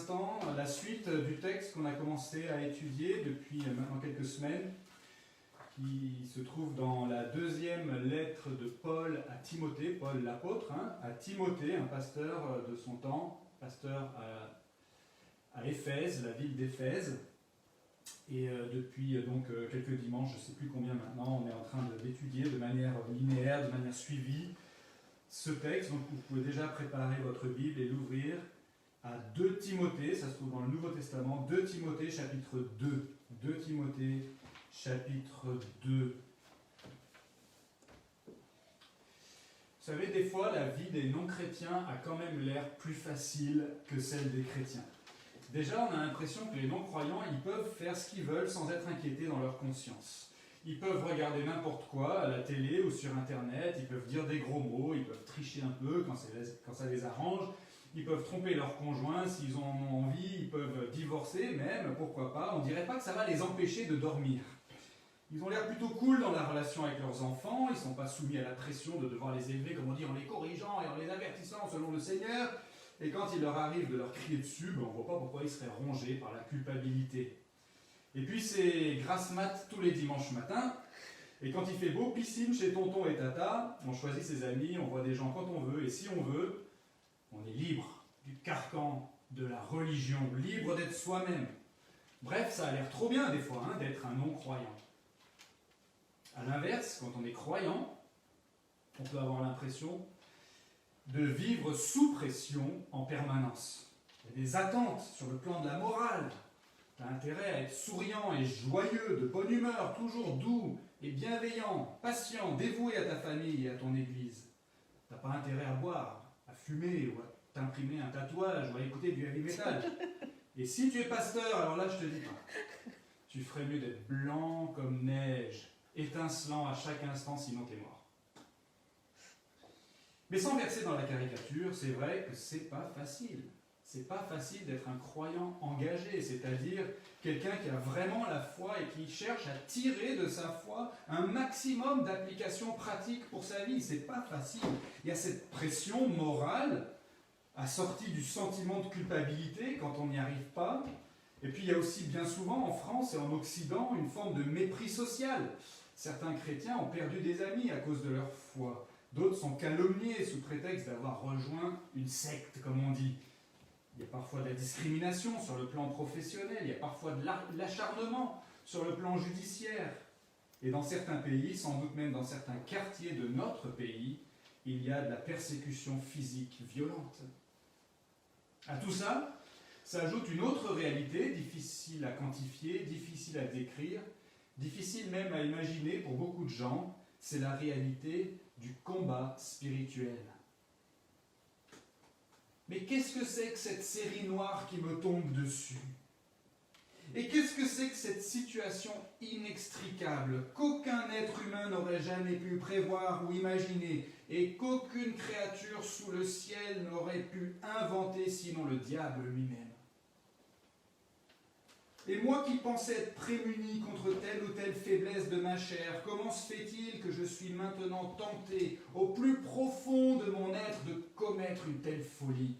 instants la suite du texte qu'on a commencé à étudier depuis maintenant quelques semaines, qui se trouve dans la deuxième lettre de Paul à Timothée, Paul l'apôtre, à Timothée, un pasteur de son temps, pasteur à Éphèse, la ville d'Éphèse. Et depuis donc quelques dimanches, je ne sais plus combien maintenant, on est en train d'étudier de manière linéaire, de manière suivie, ce texte. Donc vous pouvez déjà préparer votre Bible et l'ouvrir à 2 Timothée, ça se trouve dans le Nouveau Testament, 2 Timothée chapitre 2. 2 Timothée chapitre 2. Vous savez, des fois, la vie des non-chrétiens a quand même l'air plus facile que celle des chrétiens. Déjà, on a l'impression que les non-croyants, ils peuvent faire ce qu'ils veulent sans être inquiétés dans leur conscience. Ils peuvent regarder n'importe quoi à la télé ou sur Internet, ils peuvent dire des gros mots, ils peuvent tricher un peu quand ça les arrange, ils peuvent tromper leur conjoint s'ils en ont envie, ils peuvent divorcer même, pourquoi pas. On ne dirait pas que ça va les empêcher de dormir. Ils ont l'air plutôt cool dans la relation avec leurs enfants, ils ne sont pas soumis à la pression de devoir les élever, comme on dit, en les corrigeant et en les avertissant selon le Seigneur. Et quand il leur arrive de leur crier dessus, on ne voit pas pourquoi ils seraient rongés par la culpabilité. Et puis c'est grasse mat tous les dimanches matins. Et quand il fait beau, piscine chez tonton et tata, on choisit ses amis, on voit des gens quand on veut, et si on veut, on est libre du carcan de la religion, libre d'être soi-même. Bref, ça a l'air trop bien des fois d'être un non-croyant. A l'inverse, quand on est croyant, on peut avoir l'impression de vivre sous pression en permanence. Il y a des attentes sur le plan de la morale. Tu as intérêt à être souriant et joyeux, de bonne humeur, toujours doux et bienveillant, patient, dévoué à ta famille et à ton église. Tu n'as pas intérêt à boire, à fumer ou à t'imprimer un tatouage ou à écouter du heavy metal. Et si tu es pasteur, alors là je te dis pas. Tu ferais mieux d'être blanc comme neige, étincelant à chaque instant, sinon t'es mort. Mais sans verser dans la caricature, c'est vrai que c'est pas facile. C'est pas facile d'être un croyant engagé, c'est-à-dire quelqu'un qui a vraiment la foi et qui cherche à tirer de sa foi un maximum d'applications pratiques pour sa vie. C'est pas facile. Il y a cette pression morale assortie du sentiment de culpabilité quand on n'y arrive pas. Et puis il y a aussi bien souvent en France et en Occident une forme de mépris social. Certains chrétiens ont perdu des amis à cause de leur foi. D'autres sont calomniés sous prétexte d'avoir rejoint une secte, comme on dit. Il y a parfois de la discrimination sur le plan professionnel, il y a parfois de l'acharnement sur le plan judiciaire. Et dans certains pays, sans doute même dans certains quartiers de notre pays, il y a de la persécution physique violente. À tout ça, s'ajoute une autre réalité, difficile à quantifier, difficile à décrire, difficile même à imaginer pour beaucoup de gens, c'est la réalité du combat spirituel. Mais qu'est-ce que c'est que cette série noire qui me tombe dessus? Et qu'est-ce que c'est que cette situation inextricable qu'aucun être humain n'aurait jamais pu prévoir ou imaginer et qu'aucune créature sous le ciel n'aurait pu inventer sinon le diable lui-même? Et moi qui pensais être prémuni contre telle ou telle faiblesse de ma chair, comment se fait-il que je suis maintenant tenté au plus profond de mon être de commettre une telle folie?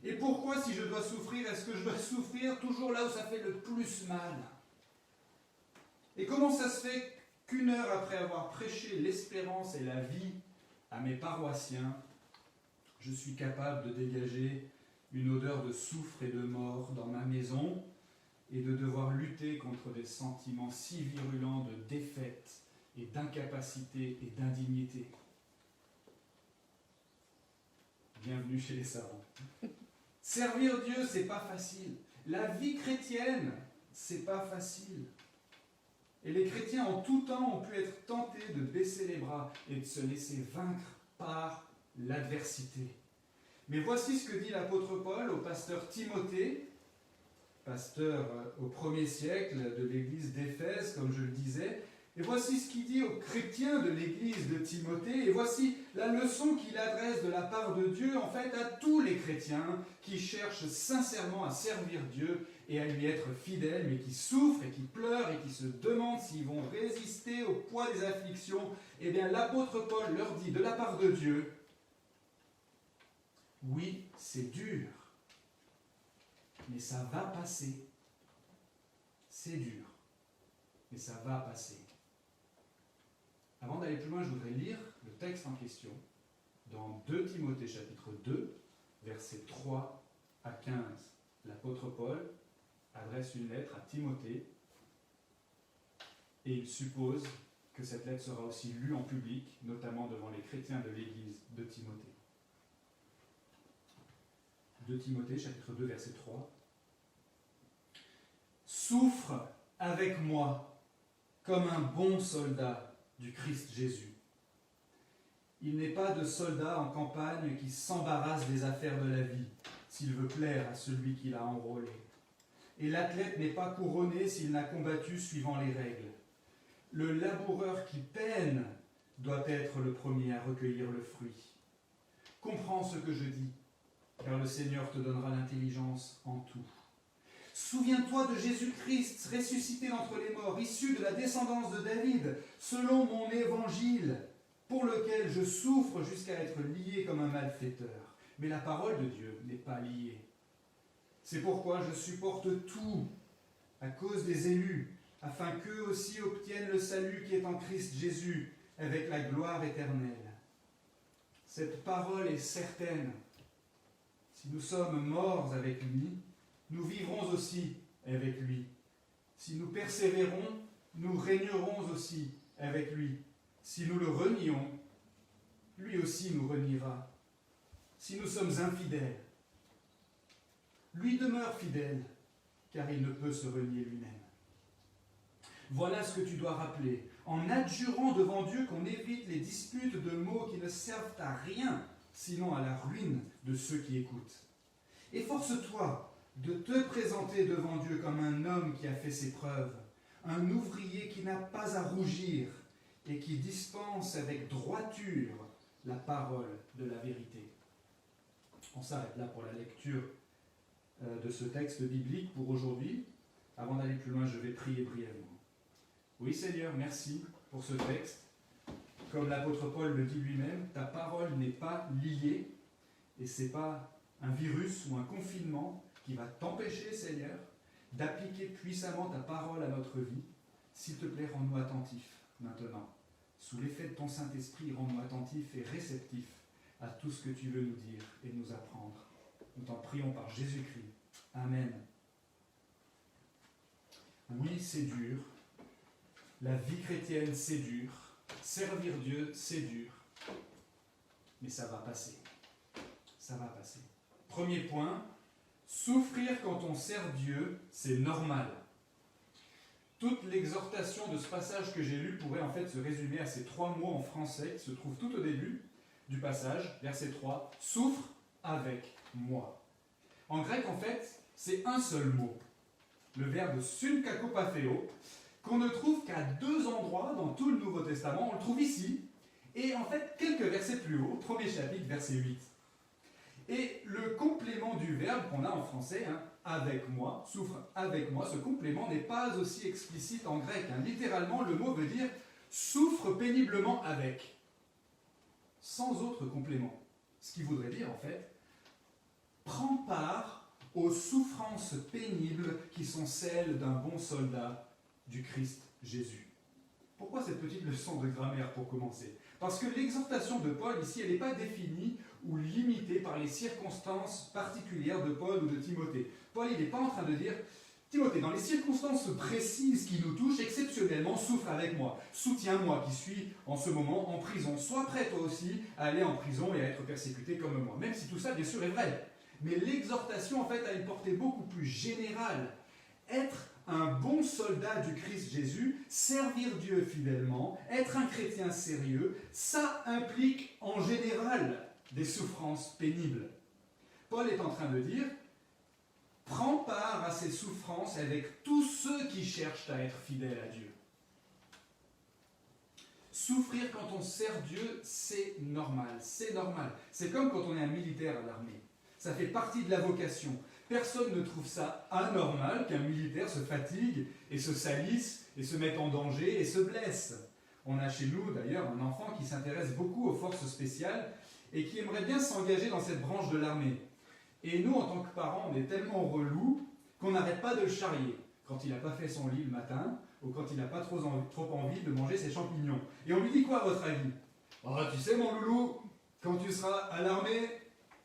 Et pourquoi, si je dois souffrir, est-ce que je dois souffrir toujours là où ça fait le plus mal? Et comment ça se fait qu'une heure après avoir prêché l'espérance et la vie à mes paroissiens, je suis capable de dégager une odeur de soufre et de mort dans ma maison et de devoir lutter contre des sentiments si virulents de défaite et d'incapacité et d'indignité? Bienvenue chez les savants. Servir Dieu, c'est pas facile. La vie chrétienne, c'est pas facile. Et les chrétiens en tout temps ont pu être tentés de baisser les bras et de se laisser vaincre par l'adversité. Mais voici ce que dit l'apôtre Paul au pasteur Timothée, pasteur au 1er siècle de l'église d'Éphèse, comme je le disais. Et voici ce qu'il dit aux chrétiens de l'église de Timothée. Et voici la leçon qu'il adresse de la part de Dieu, en fait, à tous les chrétiens qui cherchent sincèrement à servir Dieu et à lui être fidèles, mais qui souffrent et qui pleurent et qui se demandent s'ils vont résister au poids des afflictions. Eh bien, l'apôtre Paul leur dit de la part de Dieu: oui, c'est dur. mais ça va passer. C'est dur, mais ça va passer. Avant d'aller plus loin, je voudrais lire le texte en question dans 2 Timothée chapitre 2, versets 3 à 15. L'apôtre Paul adresse une lettre à Timothée et il suppose que cette lettre sera aussi lue en public, notamment devant les chrétiens de l'église de Timothée. 2 Timothée chapitre 2, verset 3. Souffre avec moi comme un bon soldat du Christ Jésus. Il n'est pas de soldat en campagne qui s'embarrasse des affaires de la vie, s'il veut plaire à celui qui l'a enrôlé. Et l'athlète n'est pas couronné s'il n'a combattu suivant les règles. Le laboureur qui peine doit être le premier à recueillir le fruit. Comprends ce que je dis, car le Seigneur te donnera l'intelligence en tout. Souviens-toi de Jésus-Christ, ressuscité d'entre les morts, issu de la descendance de David, selon mon évangile, pour lequel je souffre jusqu'à être lié comme un malfaiteur. Mais la parole de Dieu n'est pas liée. C'est pourquoi je supporte tout à cause des élus, afin qu'eux aussi obtiennent le salut qui est en Christ Jésus, avec la gloire éternelle. Cette parole est certaine. Si nous sommes morts avec lui, nous vivrons aussi avec lui. Si nous persévérons, nous régnerons aussi avec lui. Si nous le renions, lui aussi nous reniera. Si nous sommes infidèles, lui demeure fidèle, car il ne peut se renier lui-même. Voilà ce que tu dois rappeler, en adjurant devant Dieu qu'on évite les disputes de mots qui ne servent à rien, sinon à la ruine de ceux qui écoutent. Efforce-toi de te présenter devant Dieu comme un homme qui a fait ses preuves, un ouvrier qui n'a pas à rougir et qui dispense avec droiture la parole de la vérité. On s'arrête là pour la lecture de ce texte biblique pour aujourd'hui. Avant d'aller plus loin, je vais prier brièvement. Oui Seigneur, merci pour ce texte. Comme l'apôtre Paul le dit lui-même, ta parole n'est pas liée et ce n'est pas un virus ou un confinement qui va t'empêcher, Seigneur, d'appliquer puissamment ta parole à notre vie. S'il te plaît, rends-nous attentifs maintenant. Sous l'effet de ton Saint-Esprit, rends-nous attentifs et réceptifs à tout ce que tu veux nous dire et nous apprendre. Nous t'en prions par Jésus-Christ. Amen. Oui, c'est dur. La vie chrétienne, c'est dur. Servir Dieu, c'est dur. Mais ça va passer. Ça va passer. Premier point, souffrir quand on sert Dieu, c'est normal. Toute l'exhortation de ce passage que j'ai lu pourrait en fait se résumer à ces 3 mots en français qui se trouvent tout au début du passage, verset 3, « Souffre avec moi ». En grec, en fait, c'est un seul mot, le verbe synkakopathéo, qu'on ne trouve qu'à 2 endroits dans tout le Nouveau Testament. On le trouve ici, et en fait, quelques versets plus haut, 1er chapitre, verset 8. Et le complément du verbe qu'on a en français, avec moi, souffre avec moi, ce complément n'est pas aussi explicite en grec. Littéralement, le mot veut dire souffre péniblement avec, sans autre complément. Ce qui voudrait dire, en fait, prends part aux souffrances pénibles qui sont celles d'un bon soldat du Christ Jésus. Pourquoi cette petite leçon de grammaire pour commencer ? Parce que l'exhortation de Paul ici, elle n'est pas définie ou limitée par les circonstances particulières de Paul ou de Timothée. Paul, il n'est pas en train de dire « Timothée, dans les circonstances précises qui nous touchent, exceptionnellement, souffre avec moi. Soutiens-moi qui suis en ce moment en prison. Sois prêt toi aussi à aller en prison et à être persécuté comme moi. » Même si tout ça, bien sûr, est vrai. Mais l'exhortation, en fait, a une portée beaucoup plus générale. Être un bon soldat du Christ Jésus, servir Dieu fidèlement, être un chrétien sérieux, ça implique en général des souffrances pénibles. Paul est en train de dire, prends part à ces souffrances avec tous ceux qui cherchent à être fidèles à Dieu. Souffrir quand on sert Dieu, c'est normal, c'est normal. C'est comme quand on est un militaire à l'armée. Ça fait partie de la vocation. Personne ne trouve ça anormal qu'un militaire se fatigue et se salisse et se mette en danger et se blesse. On a chez nous d'ailleurs un enfant qui s'intéresse beaucoup aux forces spéciales et qui aimerait bien s'engager dans cette branche de l'armée. Et nous, en tant que parents, on est tellement relous qu'on n'arrête pas de le charrier quand il n'a pas fait son lit le matin ou quand il n'a pas trop envie de manger ses champignons. Et on lui dit quoi à votre avis? Oh, tu sais mon loulou, quand tu seras à l'armée,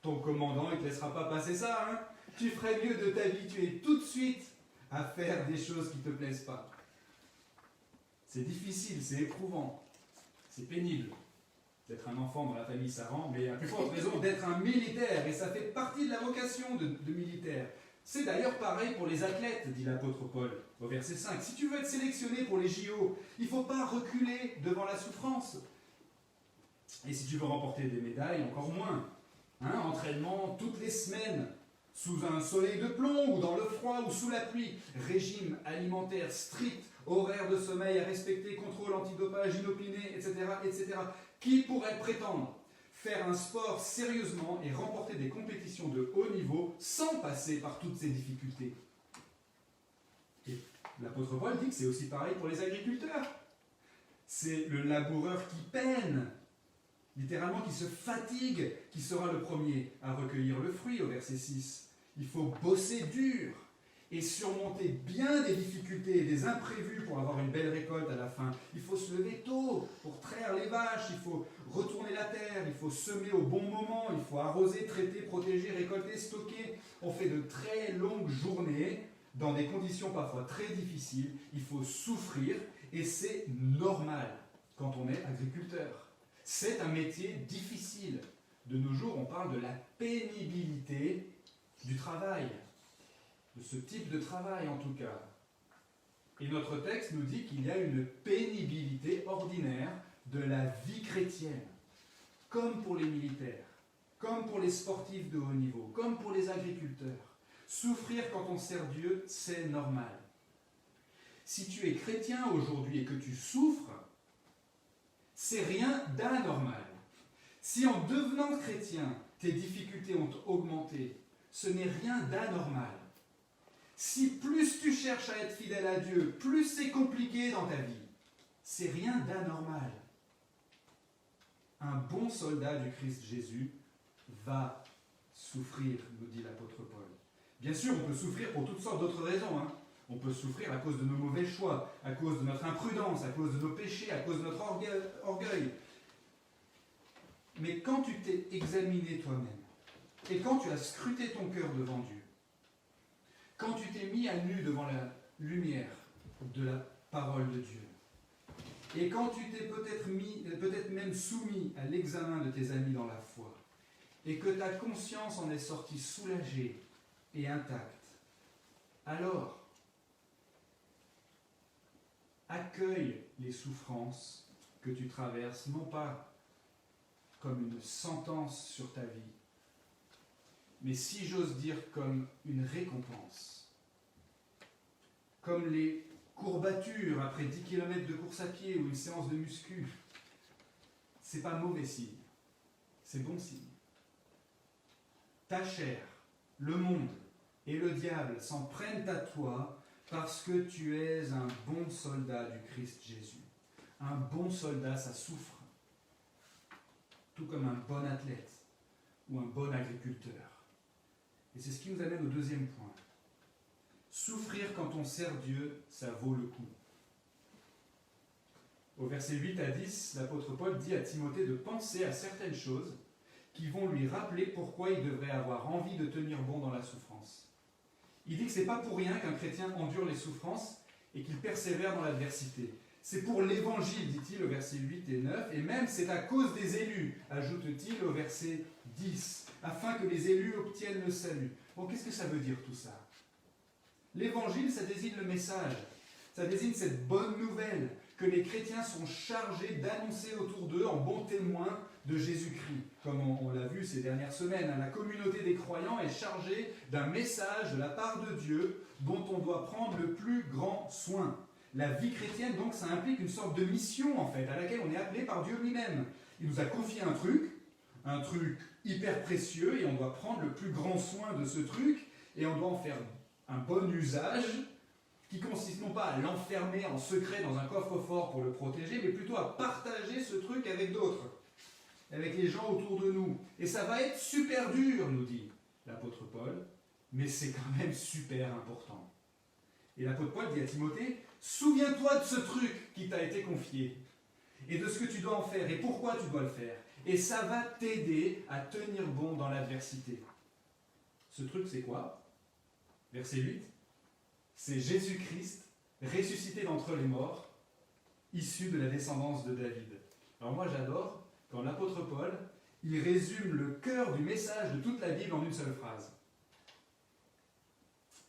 ton commandant ne te laissera pas passer ça, hein. Tu ferais mieux de t'habituer tout de suite à faire des choses qui ne te plaisent pas. C'est difficile, c'est éprouvant, c'est pénible d'être un enfant dans la famille Saran, mais à plus forte raison d'être un militaire, et ça fait partie de la vocation de militaire. C'est d'ailleurs pareil pour les athlètes, dit l'apôtre Paul au verset 5. Si tu veux être sélectionné pour les JO, il ne faut pas reculer devant la souffrance. Et si tu veux remporter des médailles, encore moins. Entraînement toutes les semaines, sous un soleil de plomb, ou dans le froid, ou sous la pluie. Régime alimentaire strict, horaire de sommeil à respecter, contrôle antidopage inopiné, etc., etc. Qui pourrait prétendre faire un sport sérieusement et remporter des compétitions de haut niveau sans passer par toutes ces difficultés? Et l'apôtre Paul dit que c'est aussi pareil pour les agriculteurs. C'est le laboureur qui peine, littéralement qui se fatigue, qui sera le premier à recueillir le fruit au verset 6. Il faut bosser dur et surmonter bien des difficultés et des imprévus pour avoir une belle récolte à la fin. Il faut se lever tôt pour traire les vaches, il faut retourner la terre, il faut semer au bon moment, il faut arroser, traiter, protéger, récolter, stocker. On fait de très longues journées dans des conditions parfois très difficiles. Il faut souffrir et c'est normal quand on est agriculteur. C'est un métier difficile. De nos jours, on parle de la pénibilité du travail, de ce type de travail en tout cas. Et notre texte nous dit qu'il y a une pénibilité ordinaire de la vie chrétienne, comme pour les militaires, comme pour les sportifs de haut niveau, comme pour les agriculteurs. Souffrir quand on sert Dieu, c'est normal. Si tu es chrétien aujourd'hui et que tu souffres, c'est rien d'anormal. Si en devenant chrétien, tes difficultés ont augmenté, ce n'est rien d'anormal. Si plus tu cherches à être fidèle à Dieu, plus c'est compliqué dans ta vie, c'est rien d'anormal. Un bon soldat du Christ Jésus va souffrir, nous dit l'apôtre Paul. Bien sûr, on peut souffrir pour toutes sortes d'autres raisons. On peut souffrir à cause de nos mauvais choix, à cause de notre imprudence, à cause de nos péchés, à cause de notre orgueil. Mais quand tu t'es examiné toi-même, et quand tu as scruté ton cœur devant Dieu, quand tu t'es mis à nu devant la lumière de la parole de Dieu, et quand tu t'es peut-être même soumis à l'examen de tes amis dans la foi, et que ta conscience en est sortie soulagée et intacte, alors accueille les souffrances que tu traverses, non pas comme une sentence sur ta vie, mais si j'ose dire comme une récompense. Comme les courbatures après 10 km de course à pied ou une séance de muscu. C'est pas mauvais signe, c'est bon signe. Ta chair, le monde et le diable s'en prennent à toi parce que tu es un bon soldat du Christ Jésus. Un bon soldat, ça souffre. Tout comme un bon athlète ou un bon agriculteur. Et c'est ce qui nous amène au deuxième point. Souffrir quand on sert Dieu, ça vaut le coup. Au verset 8 à 10, l'apôtre Paul dit à Timothée de penser à certaines choses qui vont lui rappeler pourquoi il devrait avoir envie de tenir bon dans la souffrance. Il dit que ce n'est pas pour rien qu'un chrétien endure les souffrances et qu'il persévère dans l'adversité. C'est pour l'évangile, dit-il au verset 8 et 9, et même c'est à cause des élus, ajoute-t-il au verset 10, afin que les élus obtiennent le salut. Bon, qu'est-ce que ça veut dire tout ça? L'évangile, ça désigne le message, ça désigne cette bonne nouvelle que les chrétiens sont chargés d'annoncer autour d'eux en bons témoins de Jésus-Christ. Comme on l'a vu ces dernières semaines, la communauté des croyants est chargée d'un message de la part de Dieu dont on doit prendre le plus grand soin. La vie chrétienne, donc, ça implique une sorte de mission, en fait, à laquelle on est appelé par Dieu lui-même. Il nous a confié un truc hyper précieux, et on doit prendre le plus grand soin de ce truc, et on doit en faire un bon usage, qui consiste non pas à l'enfermer en secret dans un coffre-fort pour le protéger, mais plutôt à partager ce truc avec d'autres, avec les gens autour de nous. Et ça va être super dur, nous dit l'apôtre Paul, mais c'est quand même super important. Et l'apôtre Paul dit à Timothée, souviens-toi de ce truc qui t'a été confié, et de ce que tu dois en faire, et pourquoi tu dois le faire. Et ça va t'aider à tenir bon dans l'adversité. Ce truc, c'est quoi? Verset 8, c'est Jésus-Christ, ressuscité d'entre les morts, issu de la descendance de David. Alors moi j'adore quand l'apôtre Paul, il résume le cœur du message de toute la Bible en une seule phrase.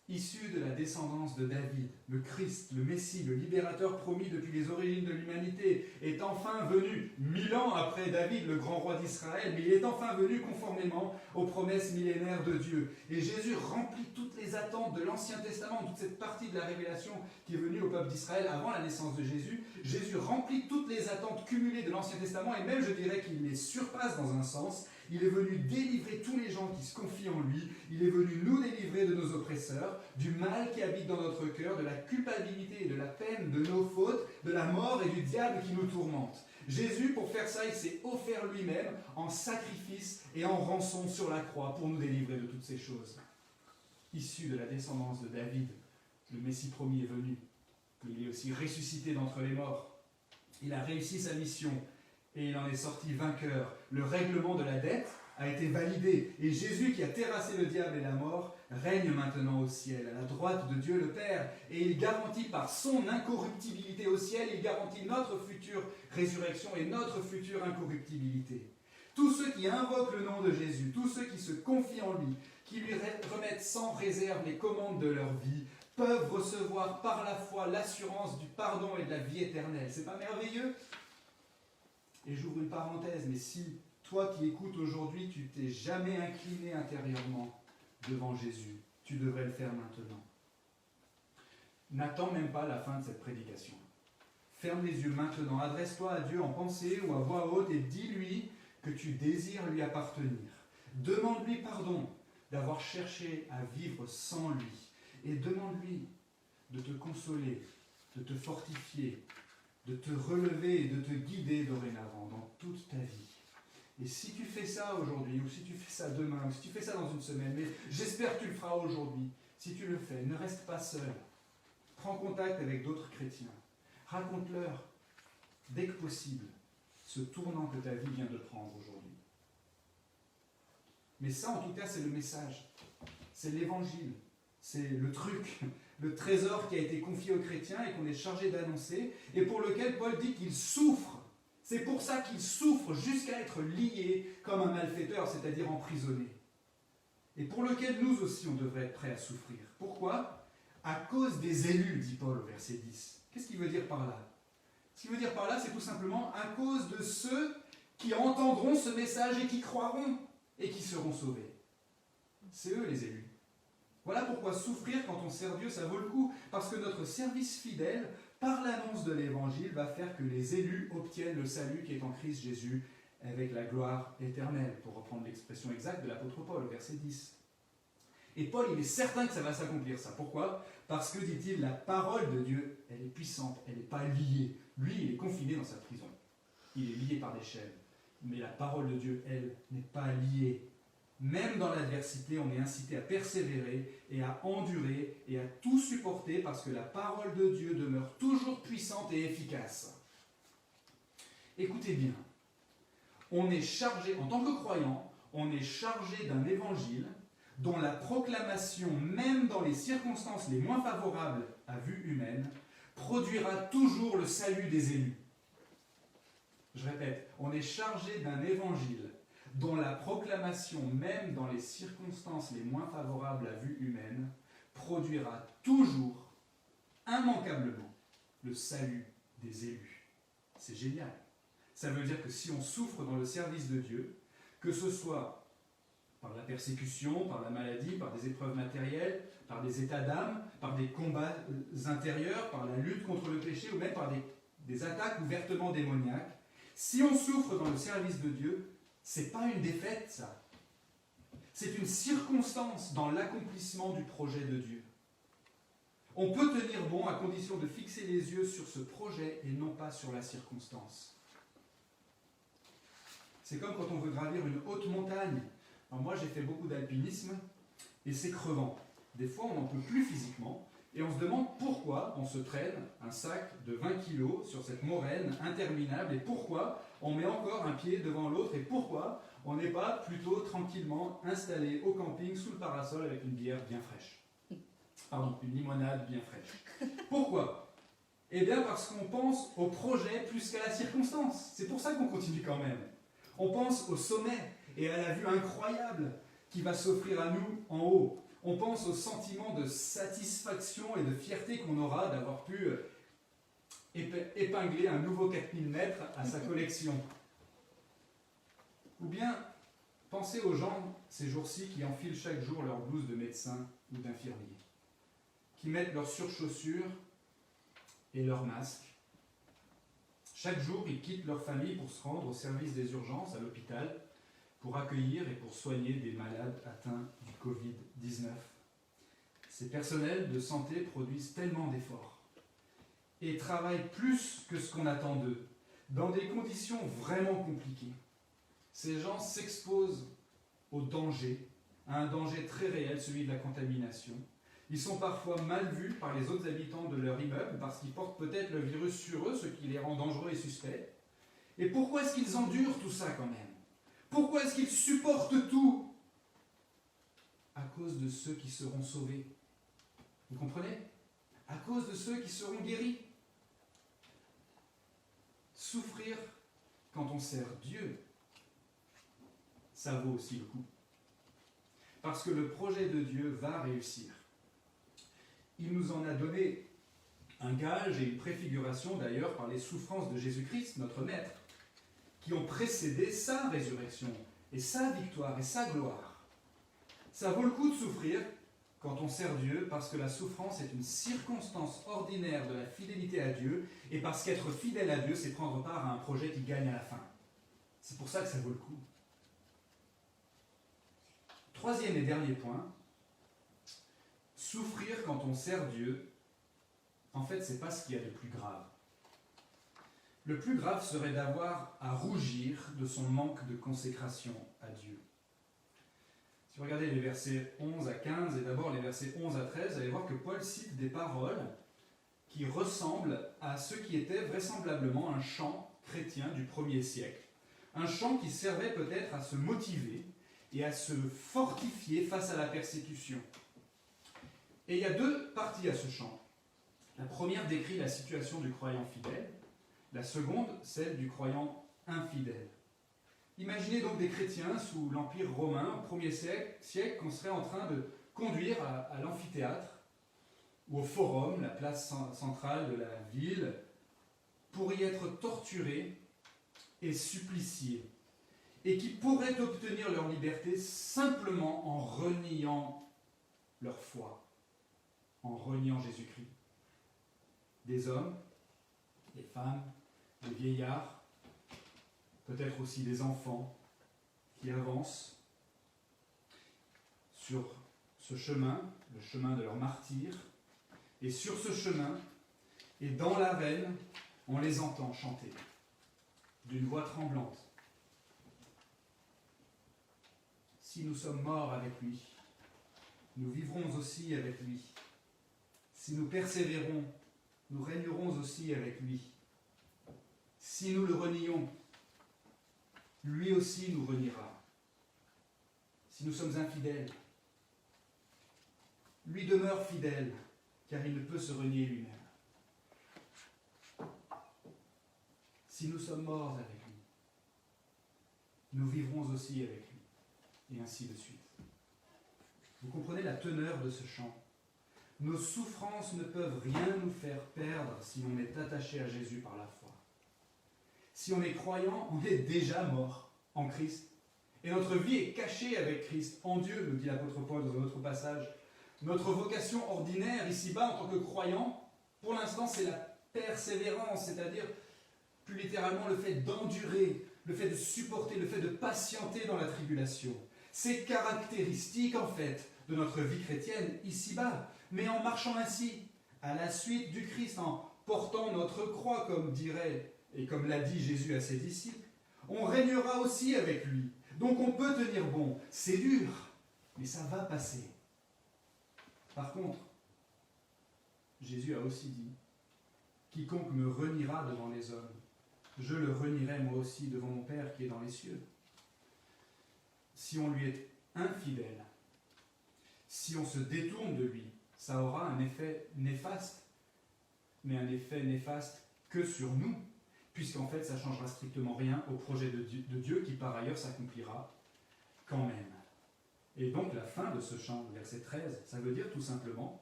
Issu de la descendance de David, le Christ, le Messie, le libérateur promis depuis les origines de l'humanité, est enfin venu 1000 ans après David, le grand roi d'Israël, mais il est enfin venu conformément aux promesses millénaires de Dieu. Et Jésus remplit toutes les attentes de l'Ancien Testament, toute cette partie de la révélation qui est venue au peuple d'Israël avant la naissance de Jésus. Jésus remplit toutes les attentes cumulées de l'Ancien Testament, et même je dirais qu'il les surpasse dans un sens. Il est venu délivrer tous les gens qui se confient en lui. Il est venu nous délivrer de nos oppresseurs, du mal qui habite dans notre cœur, de la culpabilité et de la peine de nos fautes, de la mort et du diable qui nous tourmente. Jésus, pour faire ça, il s'est offert lui-même en sacrifice et en rançon sur la croix pour nous délivrer de toutes ces choses. Issu de la descendance de David, le Messie promis est venu. Il est aussi ressuscité d'entre les morts. Il a réussi sa mission. Et il en est sorti vainqueur. Le règlement de la dette a été validé. Et Jésus, qui a terrassé le diable et la mort, règne maintenant au ciel, à la droite de Dieu le Père. Et il garantit par son incorruptibilité au ciel, il garantit notre future résurrection et notre future incorruptibilité. Tous ceux qui invoquent le nom de Jésus, tous ceux qui se confient en lui, qui lui remettent sans réserve les commandes de leur vie, peuvent recevoir par la foi l'assurance du pardon et de la vie éternelle. C'est pas merveilleux ? Et j'ouvre une parenthèse, mais si toi qui écoutes aujourd'hui, tu t'es jamais incliné intérieurement devant Jésus, tu devrais le faire maintenant. N'attends même pas la fin de cette prédication. Ferme les yeux maintenant, adresse-toi à Dieu en pensée ou à voix haute et dis-lui que tu désires lui appartenir. Demande-lui pardon d'avoir cherché à vivre sans lui et demande-lui de te consoler, de te fortifier, de te relever et de te guider dorénavant dans toute ta vie. Et si tu fais ça aujourd'hui, ou si tu fais ça demain, ou si tu fais ça dans une semaine, mais j'espère que tu le feras aujourd'hui, si tu le fais, ne reste pas seul. Prends contact avec d'autres chrétiens. Raconte-leur, dès que possible, ce tournant que ta vie vient de prendre aujourd'hui. Mais ça, en tout cas, c'est le message. C'est l'évangile. C'est le truc, le trésor qui a été confié aux chrétiens et qu'on est chargé d'annoncer, et pour lequel Paul dit qu'il souffre. C'est pour ça qu'il souffre jusqu'à être lié comme un malfaiteur, c'est-à-dire emprisonné. Et pour lequel nous aussi, on devrait être prêts à souffrir. Pourquoi ? À cause des élus, dit Paul au verset 10. Qu'est-ce qu'il veut dire par là ? Ce qu'il veut dire par là, c'est tout simplement à cause de ceux qui entendront ce message et qui croiront et qui seront sauvés. C'est eux les élus. Voilà pourquoi souffrir quand on sert Dieu, ça vaut le coup. Parce que notre service fidèle, par l'annonce de l'Évangile, va faire que les élus obtiennent le salut qui est en Christ Jésus avec la gloire éternelle, pour reprendre l'expression exacte de l'apôtre Paul, au verset 10. Et Paul, il est certain que ça va s'accomplir, ça. Pourquoi ? Parce que, dit-il, la parole de Dieu, elle est puissante, elle n'est pas liée. Lui, il est confiné dans sa prison. Il est lié par des chaînes. Mais la parole de Dieu, elle, n'est pas liée. Même dans l'adversité, on est incité à persévérer et à endurer et à tout supporter parce que la parole de Dieu demeure toujours puissante et efficace. Écoutez bien, on est chargé, en tant que croyant, on est chargé d'un évangile dont la proclamation, même dans les circonstances les moins favorables à vue humaine, produira toujours le salut des élus. Je répète, on est chargé d'un évangile dont la proclamation, même dans les circonstances les moins favorables à vue humaine, produira toujours, immanquablement, le salut des élus. C'est génial. Ça veut dire que si on souffre dans le service de Dieu, que ce soit par la persécution, par la maladie, par des épreuves matérielles, par des états d'âme, par des combats intérieurs, par la lutte contre le péché, ou même par des attaques ouvertement démoniaques, si on souffre dans le service de Dieu, c'est pas une défaite, ça. C'est une circonstance dans l'accomplissement du projet de Dieu. On peut tenir bon à condition de fixer les yeux sur ce projet et non pas sur la circonstance. C'est comme quand on veut gravir une haute montagne. Alors moi, j'ai fait beaucoup d'alpinisme et c'est crevant. Des fois, on n'en peut plus physiquement, et on se demande pourquoi on se traîne un sac de 20 kilos sur cette moraine interminable, et pourquoi on met encore un pied devant l'autre, et pourquoi on n'est pas plutôt tranquillement installé au camping sous le parasol avec une bière bien fraîche. Pardon, une limonade bien fraîche. Pourquoi ? Eh bien parce qu'on pense au projet plus qu'à la circonstance. C'est pour ça qu'on continue quand même. On pense au sommet et à la vue incroyable qui va s'offrir à nous en haut. On pense au sentiment de satisfaction et de fierté qu'on aura d'avoir pu épingler un nouveau 4000 mètres à sa collection. Ou bien, pensez aux gens ces jours-ci qui enfilent chaque jour leur blouse de médecin ou d'infirmier, qui mettent leurs surchaussures et leurs masques. Chaque jour, ils quittent leur famille pour se rendre au service des urgences à l'hôpital, pour accueillir et pour soigner des malades atteints du Covid-19. Ces personnels de santé produisent tellement d'efforts et travaillent plus que ce qu'on attend d'eux, dans des conditions vraiment compliquées. Ces gens s'exposent au danger, à un danger très réel, celui de la contamination. Ils sont parfois mal vus par les autres habitants de leur immeuble parce qu'ils portent peut-être le virus sur eux, ce qui les rend dangereux et suspects. Et pourquoi est-ce qu'ils endurent tout ça quand même ? Pourquoi est-ce qu'ils supportent tout ? À cause de ceux qui seront sauvés. Vous comprenez ? À cause de ceux qui seront guéris. Souffrir quand on sert Dieu, ça vaut aussi le coup. Parce que le projet de Dieu va réussir. Il nous en a donné un gage et une préfiguration d'ailleurs par les souffrances de Jésus-Christ, notre Maître, qui ont précédé sa résurrection et sa victoire et sa gloire. Ça vaut le coup de souffrir quand on sert Dieu, parce que la souffrance est une circonstance ordinaire de la fidélité à Dieu, et parce qu'être fidèle à Dieu, c'est prendre part à un projet qui gagne à la fin. C'est pour ça que ça vaut le coup. Troisième et dernier point, souffrir quand on sert Dieu, en fait, c'est pas ce qu'il y a de plus grave. Le plus grave serait d'avoir à rougir de son manque de consécration à Dieu. Si vous regardez les versets 11 à 15 et d'abord les versets 11 à 13, vous allez voir que Paul cite des paroles qui ressemblent à ce qui était vraisemblablement un chant chrétien du 1er siècle. Un chant qui servait peut-être à se motiver et à se fortifier face à la persécution. Et il y a deux parties à ce chant. La première décrit la situation du croyant fidèle, la seconde, celle du croyant infidèle. Imaginez donc des chrétiens sous l'Empire romain, au 1er siècle, qu'on serait en train de conduire à l'amphithéâtre ou au forum, la place centrale de la ville, pour y être torturés et suppliciés, et qui pourraient obtenir leur liberté simplement en reniant leur foi, en reniant Jésus-Christ. Des hommes, des femmes, des vieillards, peut-être aussi des enfants qui avancent sur ce chemin, le chemin de leur martyr, et sur ce chemin, et dans l'arène, on les entend chanter d'une voix tremblante. Si nous sommes morts avec lui, nous vivrons aussi avec lui. Si nous persévérons, nous régnerons aussi avec lui. Si nous le renions, lui aussi nous reniera. Si nous sommes infidèles, lui demeure fidèle, car il ne peut se renier lui-même. Si nous sommes morts avec lui, nous vivrons aussi avec lui, et ainsi de suite. Vous comprenez la teneur de ce chant ? Nos souffrances ne peuvent rien nous faire perdre si on est attaché à Jésus par la foi. Si on est croyant, on est déjà mort en Christ. Et notre vie est cachée avec Christ, en Dieu, nous dit l'apôtre Paul dans un autre passage. Notre vocation ordinaire ici-bas en tant que croyant, pour l'instant, c'est la persévérance, c'est-à-dire plus littéralement le fait d'endurer, le fait de supporter, le fait de patienter dans la tribulation. C'est caractéristique en fait de notre vie chrétienne ici-bas, mais en marchant ainsi, à la suite du Christ, en portant notre croix, comme dirait et comme l'a dit Jésus à ses disciples, on régnera aussi avec lui. Donc on peut tenir bon. C'est dur, mais ça va passer. Par contre, Jésus a aussi dit, « Quiconque me reniera devant les hommes, je le renierai moi aussi devant mon Père qui est dans les cieux. » Si on lui est infidèle, si on se détourne de lui, ça aura un effet néfaste, mais un effet néfaste que sur nous, puisqu'en fait ça ne changera strictement rien au projet de Dieu qui par ailleurs s'accomplira quand même. Et donc la fin de ce chant, verset 13, ça veut dire tout simplement,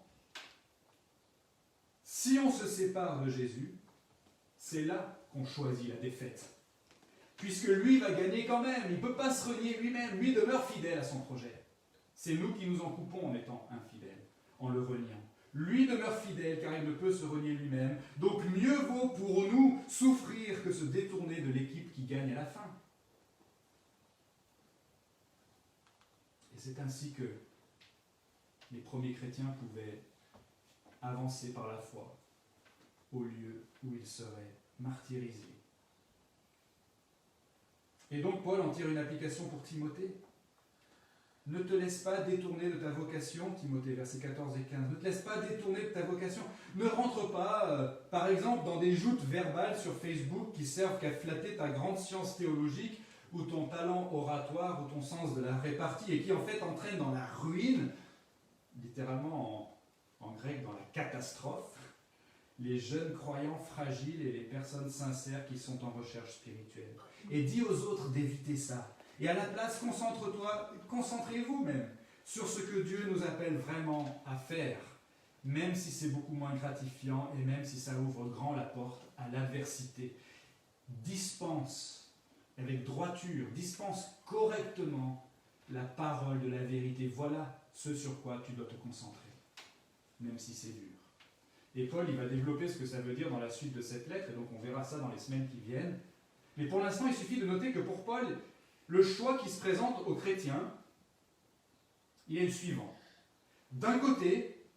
si on se sépare de Jésus, c'est là qu'on choisit la défaite. Puisque lui va gagner quand même, il ne peut pas se renier lui-même, lui demeure fidèle à son projet. C'est nous qui nous en coupons en étant infidèles, en le reniant. Lui demeure fidèle car il ne peut se renier lui-même, donc mieux vaut pour nous souffrir que se détourner de l'équipe qui gagne à la fin. Et c'est ainsi que les premiers chrétiens pouvaient avancer par la foi au lieu où ils seraient martyrisés. Et donc Paul en tire une application pour Timothée. Ne te laisse pas détourner de ta vocation, Timothée, versets 14 et 15. Ne te laisse pas détourner de ta vocation. Ne rentre pas, par exemple, dans des joutes verbales sur Facebook qui servent qu'à flatter ta grande science théologique ou ton talent oratoire ou ton sens de la répartie et qui en fait entraînent dans la ruine, littéralement en grec dans la catastrophe, les jeunes croyants fragiles et les personnes sincères qui sont en recherche spirituelle. Et dis aux autres d'éviter ça. Et à la place, concentrez-vous même sur ce que Dieu nous appelle vraiment à faire, même si c'est beaucoup moins gratifiant et même si ça ouvre grand la porte à l'adversité. Dispense avec droiture, dispense correctement la parole de la vérité. Voilà ce sur quoi tu dois te concentrer, même si c'est dur. Et Paul, il va développer ce que ça veut dire dans la suite de cette lettre, et donc on verra ça dans les semaines qui viennent. Mais pour l'instant, il suffit de noter que pour Paul, le choix qui se présente aux chrétiens, il est le suivant. D'un côté,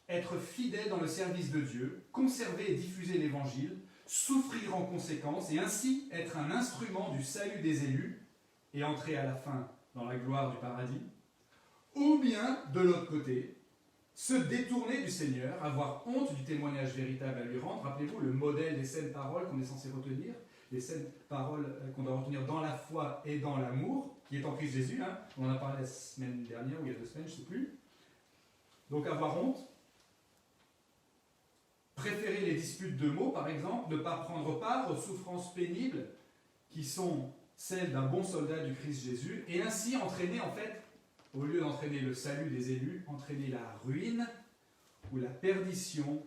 être fidèle dans le service de Dieu, conserver et diffuser l'évangile, souffrir en conséquence, et ainsi être un instrument du salut des élus, et entrer à la fin dans la gloire du paradis. Ou bien, de l'autre côté, se détourner du Seigneur, avoir honte du témoignage véritable à lui rendre. Rappelez-vous le modèle des saines paroles qu'on est censé retenir, les saines paroles qu'on doit retenir dans la foi et dans l'amour, qui est en Christ Jésus. Hein. On en a parlé la semaine dernière, ou il y a 2 semaines, je ne sais plus. Donc avoir honte, préférer les disputes de mots, par exemple, ne pas prendre part aux souffrances pénibles qui sont celles d'un bon soldat du Christ Jésus, et ainsi entraîner en fait, au lieu d'entraîner le salut des élus, entraîner la ruine ou la perdition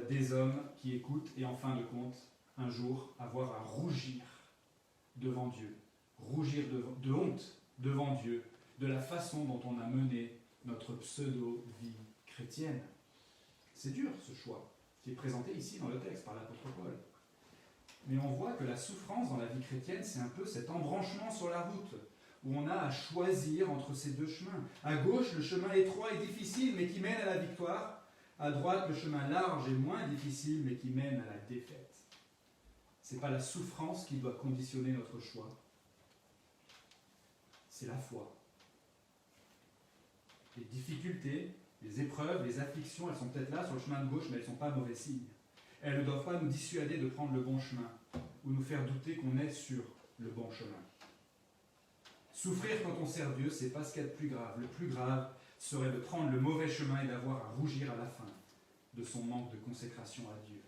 des hommes qui écoutent et en fin de compte, un jour, avoir à rougir devant Dieu, rougir de honte devant Dieu, de la façon dont on a mené notre pseudo-vie chrétienne. C'est dur ce choix, qui est présenté ici dans le texte par l'apôtre Paul. Mais on voit que la souffrance dans la vie chrétienne, c'est un peu cet embranchement sur la route, où on a à choisir entre ces deux chemins. À gauche, le chemin étroit et difficile, mais qui mène à la victoire. À droite, le chemin large et moins difficile, mais qui mène à la défaite. Ce n'est pas la souffrance qui doit conditionner notre choix. C'est la foi. Les difficultés, les épreuves, les afflictions, elles sont peut-être là sur le chemin de gauche, mais elles ne sont pas mauvais signes. Elles ne doivent pas nous dissuader de prendre le bon chemin, ou nous faire douter qu'on est sur le bon chemin. Souffrir quand on sert Dieu, c'est pas ce qu'il y a de plus grave. Le plus grave serait de prendre le mauvais chemin et d'avoir à rougir à la fin de son manque de consécration à Dieu.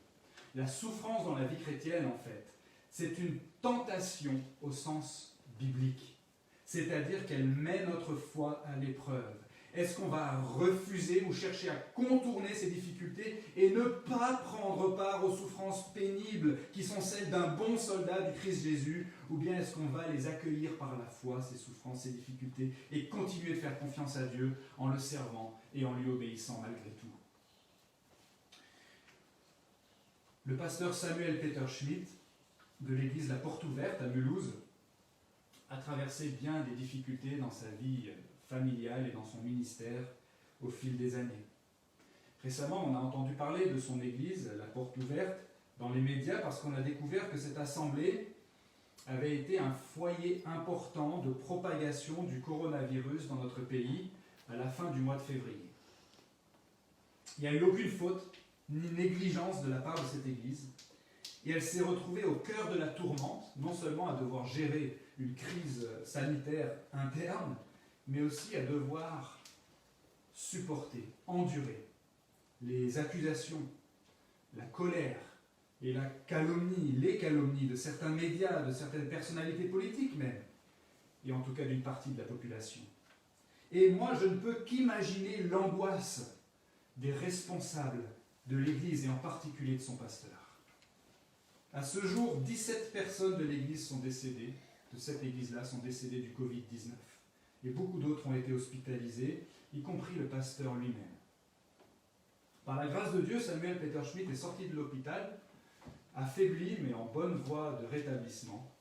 La souffrance dans la vie chrétienne, en fait, c'est une tentation au sens biblique. C'est-à-dire qu'elle met notre foi à l'épreuve. Est-ce qu'on va refuser ou chercher à contourner ces difficultés et ne pas prendre part aux souffrances pénibles qui sont celles d'un bon soldat du Christ Jésus, ou bien est-ce qu'on va les accueillir par la foi, ces souffrances, ces difficultés, et continuer de faire confiance à Dieu en le servant et en lui obéissant malgré tout? Le pasteur Samuel Peter Schmidt de l'église La Porte Ouverte à Mulhouse a traversé bien des difficultés dans sa vie familiale et dans son ministère au fil des années. Récemment, on a entendu parler de son église, La Porte Ouverte, dans les médias parce qu'on a découvert que cette assemblée avait été un foyer important de propagation du coronavirus dans notre pays à la fin du mois de février. Il n'y a eu aucune faute ni négligence de la part de cette Église, et elle s'est retrouvée au cœur de la tourmente, non seulement à devoir gérer une crise sanitaire interne, mais aussi à devoir supporter, endurer les accusations, la colère et la calomnie, les calomnies de certains médias, de certaines personnalités politiques même, et en tout cas d'une partie de la population. Et moi, je ne peux qu'imaginer l'angoisse des responsables de l'Église, et en particulier de son pasteur. À ce jour, 17 personnes de l'Église sont décédées, de cette Église-là, sont décédées du Covid-19. Et beaucoup d'autres ont été hospitalisés, y compris le pasteur lui-même. Par la grâce de Dieu, Samuel Peter Schmidt est sorti de l'hôpital, affaibli mais en bonne voie de rétablissement.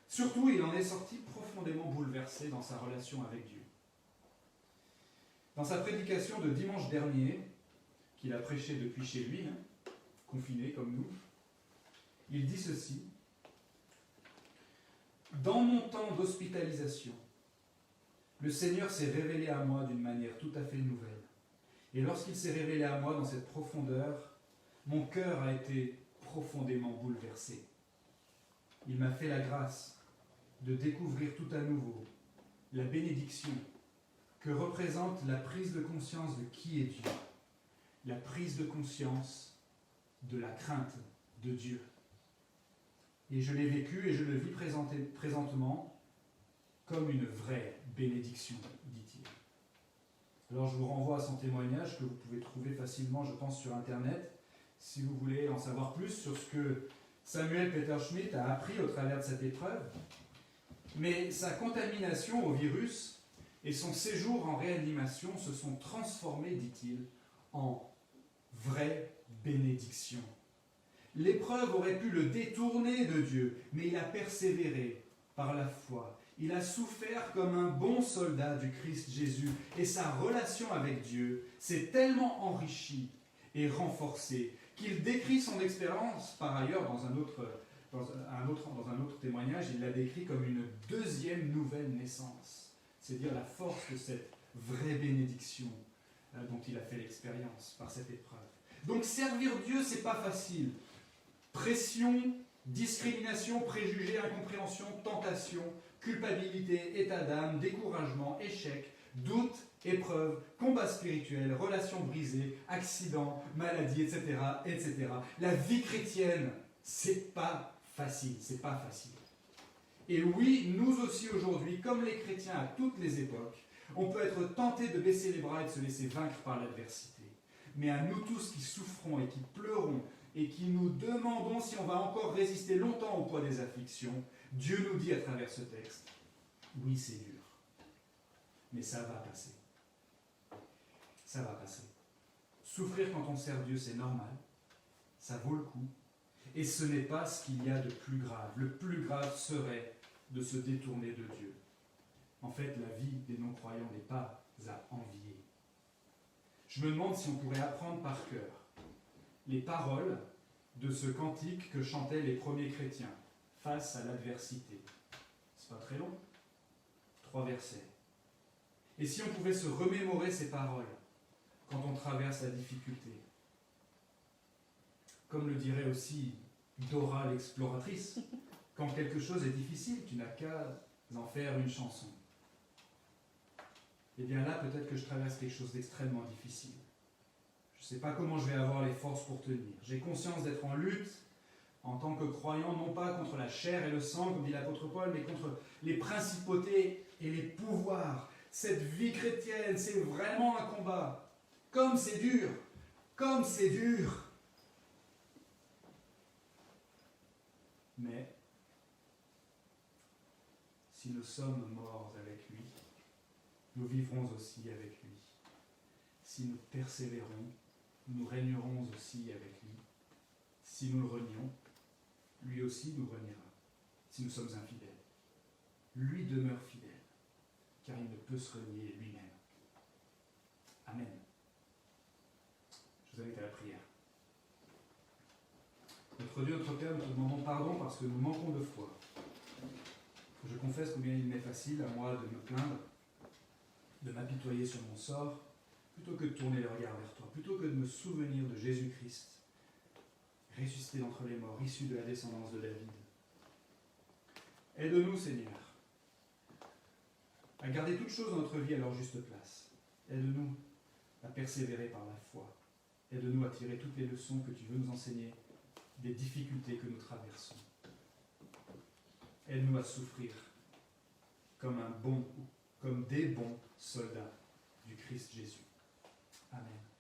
Surtout, il en est sorti profondément bouleversé dans sa relation avec Dieu. Dans sa prédication de dimanche dernier, qu'il a prêché depuis chez lui, confiné comme nous, il dit ceci: « Dans mon temps d'hospitalisation, le Seigneur s'est révélé à moi d'une manière tout à fait nouvelle. Et lorsqu'il s'est révélé à moi dans cette profondeur, mon cœur a été profondément bouleversé. Il m'a fait la grâce de découvrir tout à nouveau la bénédiction que représente la prise de conscience de qui est Dieu, la prise de conscience de la crainte de Dieu. Et je l'ai vécu et je le vis présentement comme une vraie bénédiction, dit-il. » Alors je vous renvoie à son témoignage que vous pouvez trouver facilement, je pense, sur Internet, si vous voulez en savoir plus sur ce que Samuel Peter Schmidt a appris au travers de cette épreuve. Mais sa contamination au virus et son séjour en réanimation se sont transformés, dit-il, en vraie bénédiction. L'épreuve aurait pu le détourner de Dieu, mais il a persévéré par la foi. Il a souffert comme un bon soldat du Christ Jésus, et sa relation avec Dieu s'est tellement enrichie et renforcée qu'il décrit son expérience, par ailleurs, dans un autre témoignage, il l'a décrit comme une deuxième nouvelle naissance. C'est-à-dire la force de cette vraie bénédiction dont il a fait l'expérience par cette épreuve. Donc servir Dieu, c'est pas facile. Pression, discrimination, préjugés, incompréhension, tentation, culpabilité, état d'âme, découragement, échec, doute, épreuve, combat spirituel, relations brisées, accidents, maladies, etc., etc. La vie chrétienne, c'est pas facile, c'est pas facile. Et oui, nous aussi aujourd'hui, comme les chrétiens à toutes les époques, on peut être tenté de baisser les bras et de se laisser vaincre par l'adversité. Mais à nous tous qui souffrons et qui pleurons et qui nous demandons si on va encore résister longtemps au poids des afflictions, Dieu nous dit à travers ce texte, oui, c'est dur, mais ça va passer. Ça va passer. Souffrir quand on sert Dieu, c'est normal, ça vaut le coup, et ce n'est pas ce qu'il y a de plus grave. Le plus grave serait de se détourner de Dieu. En fait, la vie des non-croyants n'est pas à envier. Je me demande si on pourrait apprendre par cœur les paroles de ce cantique que chantaient les premiers chrétiens face à l'adversité. C'est pas très long, 3 versets. Et si on pouvait se remémorer ces paroles quand on traverse la difficulté, comme le dirait aussi Dora l'exploratrice, quand quelque chose est difficile, tu n'as qu'à en faire une chanson. Et bien là, peut-être que je traverse quelque chose d'extrêmement difficile. Je ne sais pas comment je vais avoir les forces pour tenir. J'ai conscience d'être en lutte en tant que croyant, non pas contre la chair et le sang, comme dit l'apôtre Paul, mais contre les principautés et les pouvoirs. Cette vie chrétienne, c'est vraiment un combat. Comme c'est dur, comme c'est dur. Mais si nous sommes morts avec lui, nous vivrons aussi avec lui. Si nous persévérons, nous régnerons aussi avec lui. Si nous le renions, lui aussi nous reniera. Si nous sommes infidèles, lui demeure fidèle, car il ne peut se renier lui-même. Amen. Je vous invite à la prière. Notre Dieu, notre Père, nous te demandons pardon parce que nous manquons de foi. Je confesse combien il m'est facile à moi de me plaindre, de m'apitoyer sur mon sort, plutôt que de tourner le regard vers toi, plutôt que de me souvenir de Jésus-Christ, ressuscité d'entre les morts, issu de la descendance de David. Aide-nous, Seigneur, à garder toutes choses dans notre vie à leur juste place. Aide-nous à persévérer par la foi. Aide-nous à tirer toutes les leçons que tu veux nous enseigner des difficultés que nous traversons. Aide-nous à souffrir comme des bons soldats du Christ Jésus. Amen.